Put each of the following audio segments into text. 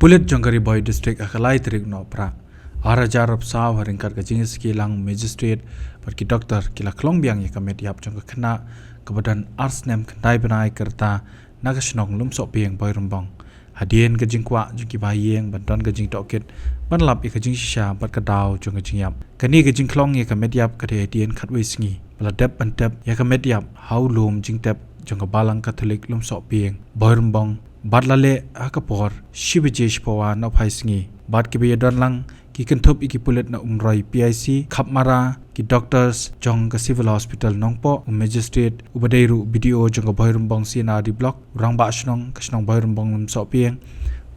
Pulit Jongkari Boy District Akalai Trik No Pra Arajar of Saw Haringkat Kajingis Kilang Magistrate Perki Doktor Kila Khlong Biang Yaka Metïap Jongka Khynnah Kebadan Arsnem Kendai Benai Kerta Nagashnong Lumsok Piang Boy Rumbong Hadien Kajing Kwa Jongki Bahiyeng Bantuan Kajing Tohkit Banlap Yaka Jingshisha Bat Kadau Jongka Jingyap Kani Kajing Khlong Yaka Metïap Kade Hadien Khatwe Sngi Baladep Bantep Yaka Metïap Hau Lum Jingtep Jongka Balang Katolik Lumsok Piang Boy Rumbong Badlale akapor shibijesh pawa na phaisngi bad ke be donlang ki kenthop iki pulet na umroi PIC khapmara ki doctors jong ka civil hospital nongpo magistrate ubadeiru BDO jong ka boirumbong CNRD block urangba shnong kashnong boirumbong lumso pieng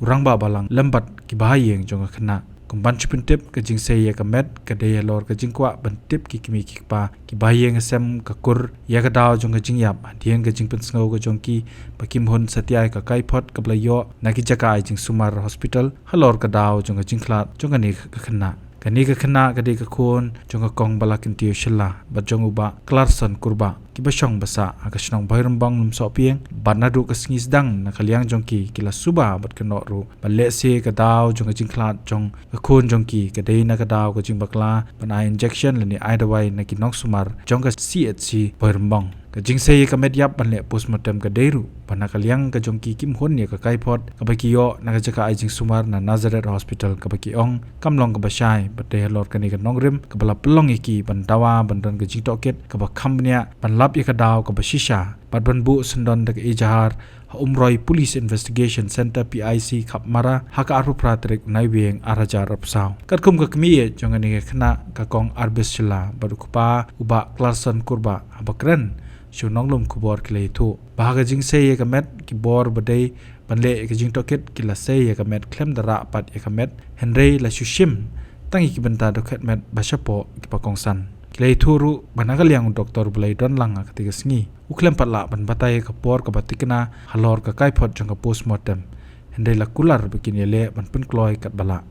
urangba balang lembat ki bahayeng jong ka Khynnah kumban chipintip ka jingsei ka met ka de lor ka jingkwa bantip ki kimi ki pa ki bahayeng sem ka kur ya ka daw jong ka jingyap dien ka jingpen sngo ka jongki Kynhun satiai ka kaipot ka blayo naki jakai jing sumar hospital halor ka daw jong ka jingkhlat jong ka ni ka Khynnah kani ka Khynnah ka de ka khon jong ka kong balakin tiu shilla ba jong uba clarkson kurba ki basong basa akashnong bairumbang lumso pieng banadu ka sngis dang na kaliang jongki kila suba bat ka no ru balle se ka daw jong ka jingkhlat jong ka khon jongki ka de na ka daw ka jing bakla bana injection lani aidawai na ki nok sumar jong ka CHC bairumbang ka jingsei ka Metïap banle postmortem ka deiru bana kaliang ka jongki Kynhun ya ka kaipot ka bakiyo na ka jaka jing sumar na Nazareth hospital ka bakiong kamlong ka basai bate lor kani ka nongrim ka bala pelong iki bandawa bandan ka jing Tohkit ka ba khambnya banlap ya ka daw ka bashisha badbanbu sendon da ka ijahar umroi police investigation center PIC khapmara haka arpu pratrik naiweng arajar apsaw Katkum ka kmiye jongani ka Khynnah ka kong arbis shila badukupa uba clarkson kurba abakren Shillong Lum kubor kile itu bahaga jingsei ka met ki bor badai banle ka jing Tohkit kila sei ka met klem dara pat ka met henry la shushim tangi ki benta dokhet met bashapo ki pakongsan kile itu ru banagal yang doktor bulai don lang ka tiga sngi uklem patla ban batai ka por ka batikna halor ka kaipot jong ka postmortem henry la kular begini le ban pun kloi kat bala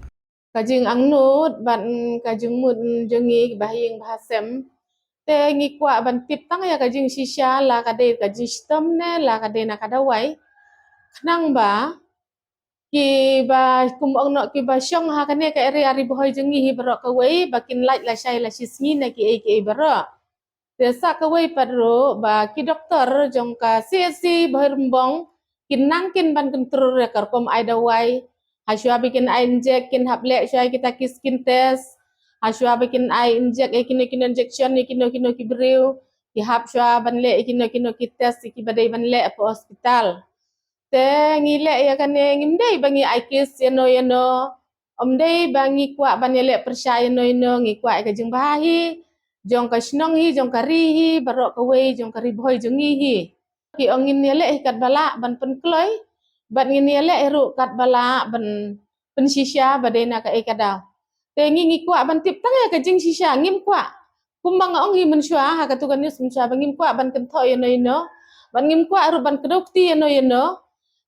kajing angnut ban kajing mut jongi bahing bahasem te ngi kwa ban tip tang ya ka Jingshisha la ka de ka jistam ne la ka de na ka dawai khnang ba ki ba kumong no ki ba shong ha ka ne ka eri ari boy jongi hi baro ka wei bakin light la shai la shismi na ki baro te sa ka wei padro ba ki doktor jong ka CSC boirumbong kinang kin ban kontrol ya karkom ai dawai haswa bikin ai inject kin haple shai kita kiskin test Ashwa bikin ai inject kino injection kino kibriu ki hap shwa banle kino ki test ki badai banle po hospital te ngile ya kan ngimdai bangi ai kis yano omdai bangi kwa banele percaya no ngi kwa ka jing bahi jong ka shnong hi jong ka ri hi barok ka wei jong ka ri boy jong hi ki ongin nele kat bala ban pen kloi ban nginele ru kat bala ban pen shisha badai na ka daw tengi ngi kwa ban tip tang ya ka Jingshisha ngim kwa kumbang ong hi menshwa ha ka tugan news menshwa bangim kwa ban kan thoy no ban ngim kwa ru ban kedokti no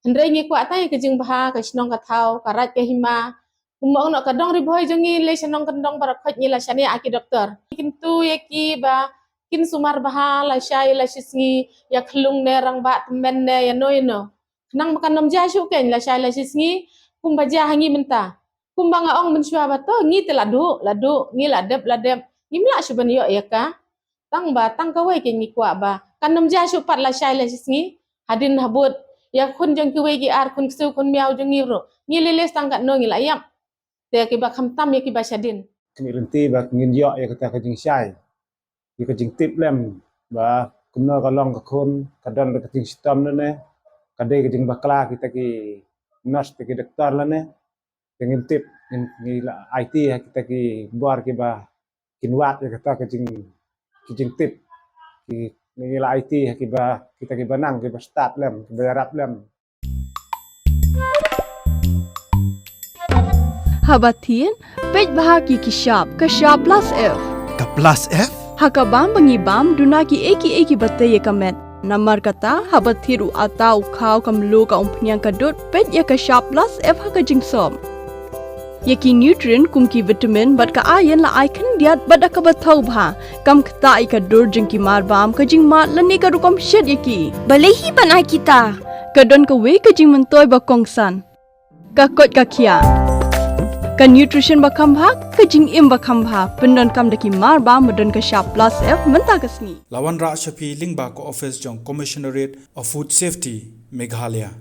hendrai ngi kwa tai ka jing baha ka shnong ka thau ka rat ka hima kumbang no ka dong ri boy jongi le shnong kan dong barak khot ni la shani aki doktor kintu ya ki ba kin sumar baha la shai la shisngi ya Khlong ne rang ba men ne ya no nang makan nom ja shu ken la shai la shisngi kumbaja hangi menta kumbang ong menshwa bato ngi te ladu ngi ladep ngimla shuban yo ya ka tang ba tang ka wei ke ngi kwa ba kanom ja shu pat la shai la sisngi hadin habut ya khun jong ki wei gi ar kun su kun miao jong ngi ro ngi lele sang ka no ngi la yam te ki ba kham tam ya ki ba shadin kini renti ba ngin yo ya kata ka jing shai ki ka jing tip lem ba kumno ka long ka khun ka don ka jing stam ne ka de ka jing bakla kita ki nurse ki doktor la ne dengan tip ni la IT kita ki buar ki ba kinwat ya kata ki jing tip ki ni la IT ki ba kita ki banang ki ba start lem ki berap lem Habatin pej bahagi ki shop plus F ka plus F hakabam bangibam duna ki eki batay kamet namar kata habathiru atau khau kamlu ka umpnyang kadut pej ya ka shop plus F haka jingsom Yaki nutrient kumki vitamin bat ka iron la ai kan diat bat ka bathau bha kam khta I ka dur jing ki mar bam ka jing mat la ne ka rukom shed yaki balehi banai kita ka don ka we ka jing mentoy ba kongsan ka kot ka kia. Ka nutrition bakam bhak ka jing im bakam bha pendon kam daki mar ba modon ka sharp plus F menta kasni. Lawan Ra Shafi Lingba ko office jong Commissionerate of Food Safety Meghalaya.